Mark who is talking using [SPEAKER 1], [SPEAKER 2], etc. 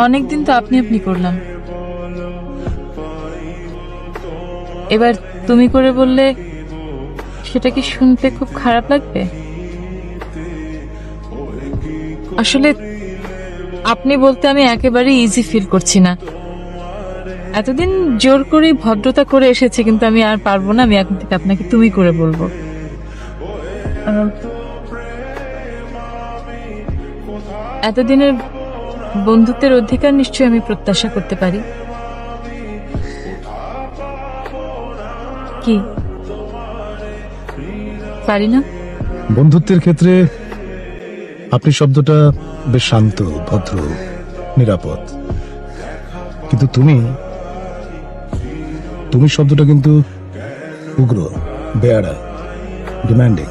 [SPEAKER 1] অনেকদিন তো আপনি আপনি করলাম, এবার তুমি করে বললে সেটা কি শুনতে খুব খারাপ লাগবে? আসলে আপনি বলতে আমি একেবারে ইজি ফিল করছি না। এতদিন জোর করে ভদ্রতা করে এসেছে, কিন্তু আমি আর পারবো না। আমি এখন থেকে আপনাকে তুমি করে বলবো। এতদিনের বন্ধুত্বের অধিকার নিশ্চয়ই আমি প্রত্যাশা করতে পারি। কি পারি না?
[SPEAKER 2] বন্ধুত্বের ক্ষেত্রে আপনি শব্দটা বেশ শান্ত, ভদ্র, নিরাপদ, কিন্তু তুমি শব্দটা কিন্তু উগ্র, বেয়াড়া, ডিমান্ডিং।